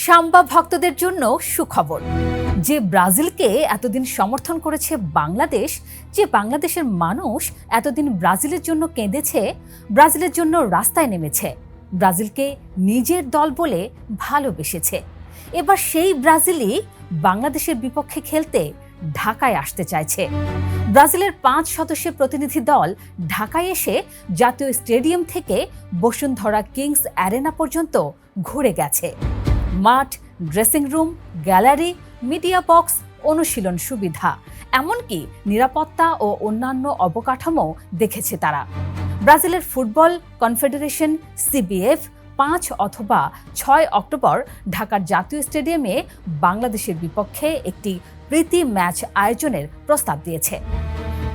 সাম্বা ভক্তদের জন্য সুখবর। যে ব্রাজিলকে এতদিন সমর্থন করেছে বাংলাদেশ, যে বাংলাদেশের মানুষ এতদিন ব্রাজিলের জন্য কেঁদেছে, ব্রাজিলের জন্য রাস্তায় নেমেছে, ব্রাজিলকে নিজের দল বলে ভালোবেসেছে, এবার সেই ব্রাজিলই বাংলাদেশের বিপক্ষে খেলতে ঢাকায় আসতে চাইছে। ব্রাজিলের 5 সদস্যের প্রতিনিধি দল ঢাকায় এসে জাতীয় স্টেডিয়াম থেকে বসুন্ধরা কিংস অ্যারেনা পর্যন্ত ঘুরে গেছে। মাঠ, dressing room, gallery, media box, অনুশীলন সুবিধা, এমনকি নিরাপত্তা ও অন্যান্য অবকাঠামো দেখেছে তারা। ব্রাজিলের ফুটবল কনফেডারেশন সিবিএফ 5 অথবা 6 অক্টোবর ঢাকার জাতীয় স্টেডিয়ামে বাংলাদেশের বিপক্ষে একটি প্রীতি ম্যাচ আয়োজনের প্রস্তাব দিয়েছে।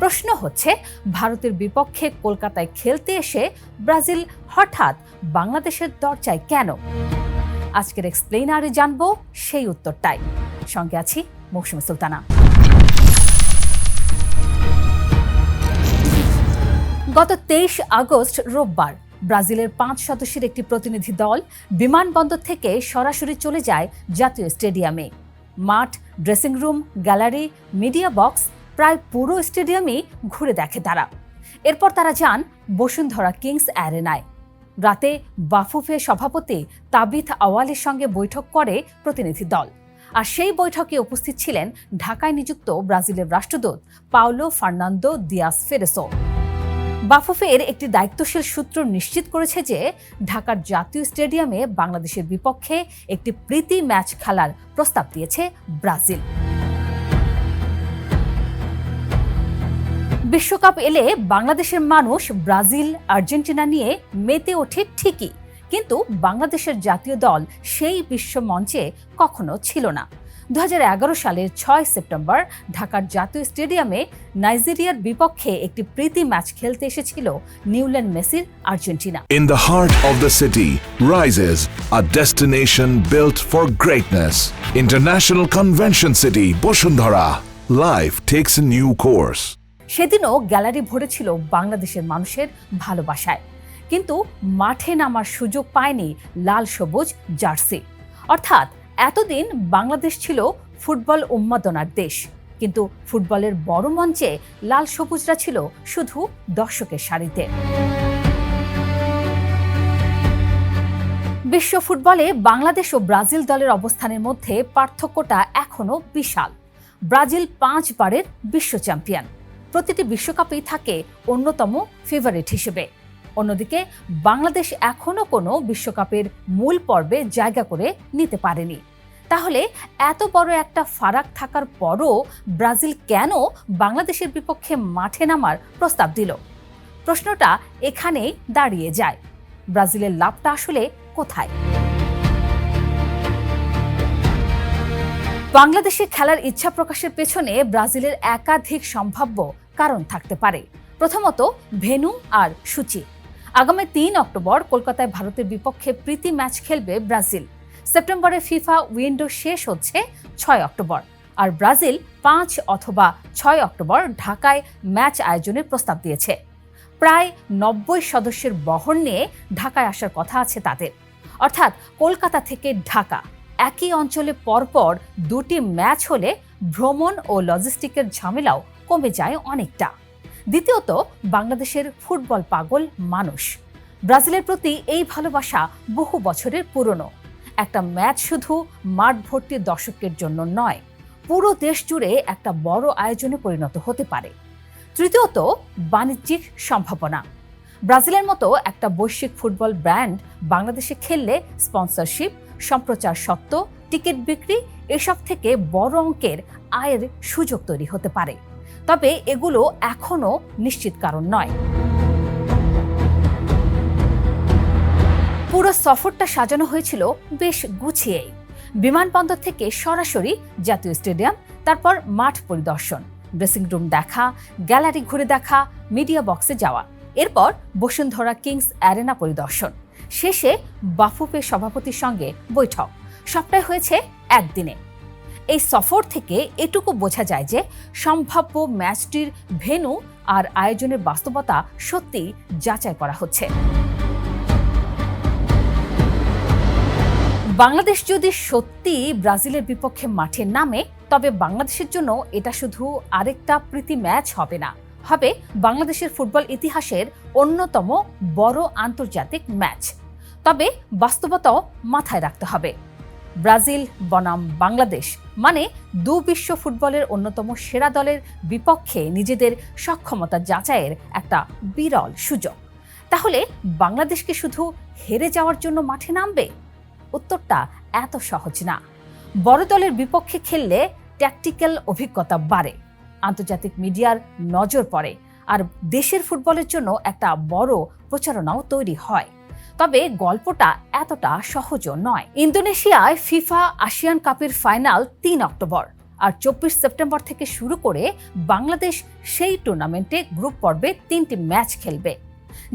প্রশ্ন হচ্ছে, ভারতের বিপক্ষে কলকাতায় খেলতে এসে ব্রাজিল হঠাৎ বাংলাদেশের দরজায় কেন? আজকের এক্সপ্লেইনারে জানবো সেই উত্তরটাই। সঙ্গে আছি মৌসুমী সুলতানা। গত 23 আগস্ট রোববার ব্রাজিলের 5 সদস্যের একটি প্রতিনিধি দল বিমানবন্দর থেকে সরাসরি চলে যায় জাতীয় স্টেডিয়ামে। মাঠ, dressing room, gallery, media box, প্রায় পুরো স্টেডিয়ামই ঘুরে দেখে তারা। এরপর তারা যান বসুন্ধরা কিংস অ্যারেনায়। রাতে বাফুফে সভাপতি তাবিথ আওয়ালের সঙ্গে বৈঠক করে প্রতিনিধি দল। আর সেই বৈঠকে উপস্থিত ছিলেন ঢাকায় নিযুক্ত ব্রাজিলের রাষ্ট্রদূত পাওলো ফার্নান্দো দিয়াস ফেরেসো। বাফুফের একটি দায়িত্বশীল সূত্র নিশ্চিত করেছে যে ঢাকার জাতীয় স্টেডিয়ামে বাংলাদেশের বিপক্ষে একটি প্রীতি ম্যাচ খেলার প্রস্তাব দিয়েছে ব্রাজিল। বিশ্বকাপ এলে বাংলাদেশের মানুষ ব্রাজিল, আর্জেন্টিনা নিয়ে মেতে ওঠে ঠিকই, কিন্তু বাংলাদেশের জাতীয় দল সেই বিশ্বমঞ্চে কখনো ছিল না। 2011 সালের 6 সেপ্টেম্বর ঢাকার জাতীয় স্টেডিয়ামে নাইজেরিয়ার বিপক্ষে একটি প্রীতি ম্যাচ খেলতে এসেছিল নিউল্যান্ড মেসির Argentina. In the heart of the city rises a destination built for greatness. International Convention City, Bosundhara. Life takes a new course. সেদিনও গ্যালারি ভরেছিল বাংলাদেশের মানুষের ভালোবাসায়, কিন্তু মাঠে নামার সুযোগ পায়নি লাল সবুজ জার্সি। অর্থাৎ এতদিন বাংলাদেশ ছিল ফুটবল উন্মাদনার দেশ, কিন্তু ফুটবলের বড় মঞ্চে লাল সবুজরা ছিল শুধু দর্শকের সারিতে। বিশ্ব ফুটবলে বাংলাদেশ ও ব্রাজিল দলের অবস্থানের মধ্যে পার্থক্যটা এখনো বিশাল। ব্রাজিল 5 বারের বিশ্ব চ্যাম্পিয়ন, প্রতিটি বিশ্বকাপেই থাকে অন্যতম ফেভারিট হিসেবে। অন্যদিকে বাংলাদেশ এখনো কোনো বিশ্বকাপের মূল পর্বে জায়গা করে নিতে পারেনি। তাহলে এত বড় একটা ফারাক থাকার পরও ব্রাজিল কেন বাংলাদেশের বিপক্ষে মাঠে নামার প্রস্তাব দিল? প্রশ্নটা এখানেই দাঁড়িয়ে যায়। ব্রাজিলের লাভটা আসলে কোথায়? বাংলাদেশে খেলার ইচ্ছা প্রকাশের পেছনে ব্রাজিলের একাধিক সম্ভাব্য কারণ থাকতে পারে। প্রথমত, ভেন্যু আর সূচি। আগামী 3 অক্টোবর কলকাতায় ভারতের বিপক্ষে প্রীতি ম্যাচ খেলবে ব্রাজিল। সেপ্টেম্বরে ফিফা উইন্ডো শেষ হচ্ছে 6 অক্টোবর, আর ব্রাজিল 5 অথবা 6 অক্টোবর ঢাকায় ম্যাচ আয়োজনের প্রস্তাব দিয়েছে। প্রায় 90 সদস্যের বহর নিয়ে ঢাকায় আসার কথা আছে তাদের। অর্থাৎ কলকাতা থেকে ঢাকা একই অঞ্চলে পরপর 2টি ম্যাচ হলে ভ্রমণ ও লজিস্টিকের ঝামেলাও কমে যায় অনেকটা। দ্বিতীয়ত, বাংলাদেশের ফুটবল পাগল মানুষ। ব্রাজিলের প্রতি এই ভালোবাসা বহু বছরের পুরনো। একটা ম্যাচ শুধু মাঠ ভর্তি দর্শকের জন্য নয়, পুরো দেশ জুড়ে একটা বড় আয়োজনে পরিণত হতে পারে। তৃতীয়ত, বাণিজ্যিক সম্ভাবনা। ব্রাজিলের মতো একটা বৈশ্বিক ফুটবল ব্র্যান্ড বাংলাদেশে খেললে স্পন্সরশিপ, সম্প্রচার সত্ত্ব, টিকিট বিক্রি, এসব থেকে বড় অঙ্কের আয়ের সুযোগ তৈরি হতে পারে। তবে এগুলো এখনো নিশ্চিত কারণ নয়। পুরো সফরটা সাজানো হয়েছিল বেশ গুছিয়েই। বিমানবন্দর থেকে সরাসরি জাতীয় স্টেডিয়াম, তারপর মাঠ পরিদর্শন, ড্রেসিং রুম দেখা, গ্যালারি ঘুরে দেখা, মিডিয়া বক্সে যাওয়া, এরপর বসুন্ধরা কিংস অ্যারেনা পরিদর্শন, শেষে বাফুফে সভাপতির সঙ্গে বৈঠক। সবটাই হয়েছে একদিনে। এই সফর থেকে এটুকু বোঝা যায় যে সম্ভাব্য ম্যাচটির ভেন্যু আর আয়োজনের বাস্তবতা সত্যি যাচাই করা হচ্ছে। বাংলাদেশ যদি সত্যি ব্রাজিলের বিপক্ষে মাঠে নামে, তবে বাংলাদেশের জন্য এটা শুধু আরেকটা প্রীতি ম্যাচ হবে না, হবে বাংলাদেশের ফুটবল ইতিহাসের অন্যতম বড় আন্তর্জাতিক ম্যাচ। তবে বাস্তবতাও মাথায় রাখতে হবে। ব্রাজিল বনাম বাংলাদেশ মানে বিশ্ব ফুটবলের অন্যতম সেরা দলের বিপক্ষে নিজেদের সক্ষমতা যাচাইয়ের একটা বিরল সুযোগ। তাহলে বাংলাদেশ কি শুধু হেরে যাওয়ার জন্য মাঠে নামবে? উত্তরটা এত সহজ না। বড় দলের বিপক্ষে খেললে ট্যাকটিক্যাল অভিজ্ঞতা বাড়ে, আন্তর্জাতিক মিডিয়ার নজর পড়ে, আর দেশের ফুটবলের জন্য একটা বড় প্রচারণাও তৈরি হয়। তবে গল্পটা এতটা সহজও নয়। ইন্দোনেশিয়ায় ফিফা এশিয়ান কাপের ফাইনাল ৩ অক্টোবর, আর ২৪ সেপ্টেম্বর থেকে শুরু করে বাংলাদেশ সেই টুর্নামেন্টে গ্রুপ পর্বে ৩টি ম্যাচ খেলবে।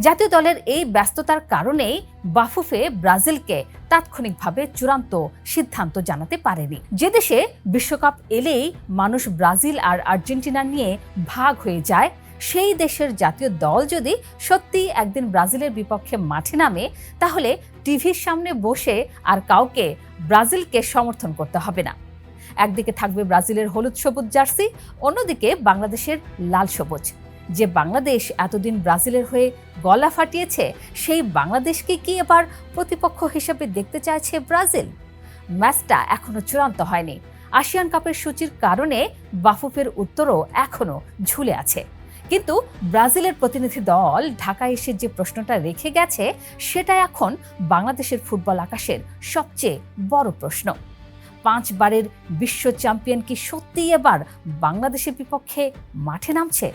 জাতীয় দলের এই ব্যস্ততার কারণেই বাফুফে ব্রাজিলকে তাৎক্ষণিকভাবে চূড়ান্ত সিদ্ধান্ত জানাতে পারেনি। যে দেশে বিশ্বকাপ এলেই মানুষ ব্রাজিল আর আর্জেন্টিনা নিয়ে ভাগ হয়ে যায়, সেই দেশের জাতীয় দল যদি সত্যি একদিন ব্রাজিলের বিপক্ষে মাঠে নামে, তাহলে টিভির সামনে বসে আর কাউকে ব্রাজিলকে সমর্থন করতে হবে না। একদিকে থাকবে ব্রাজিলের হলুদ সবুজ জার্সি, অন্যদিকে বাংলাদেশের লাল সবুজ। যে বাংলাদেশ এতদিন ব্রাজিলের হয়ে গলা ফাটিয়েছে, সেই বাংলাদেশকে কি এবার প্রতিপক্ষ হিসেবে দেখতে চাইছে ব্রাজিল? ম্যাচটা এখনো চূড়ান্ত হয়নি। এশিয়ান কাপের সূচির কারণে বাফুফের উত্তরও এখনো ঝুলে আছে। কিন্তু ব্রাজিলের প্রতিনিধি দল ঢাকায় এসে যে প্রশ্নটা রেখে গেছে, সেটা এখন বাংলাদেশের ফুটবল আকাশের সবচেয়ে বড় প্রশ্ন। 5 বারের বিশ্ব চ্যাম্পিয়ন কি সত্যিই এবার বাংলাদেশের বিপক্ষে মাঠে নামছে?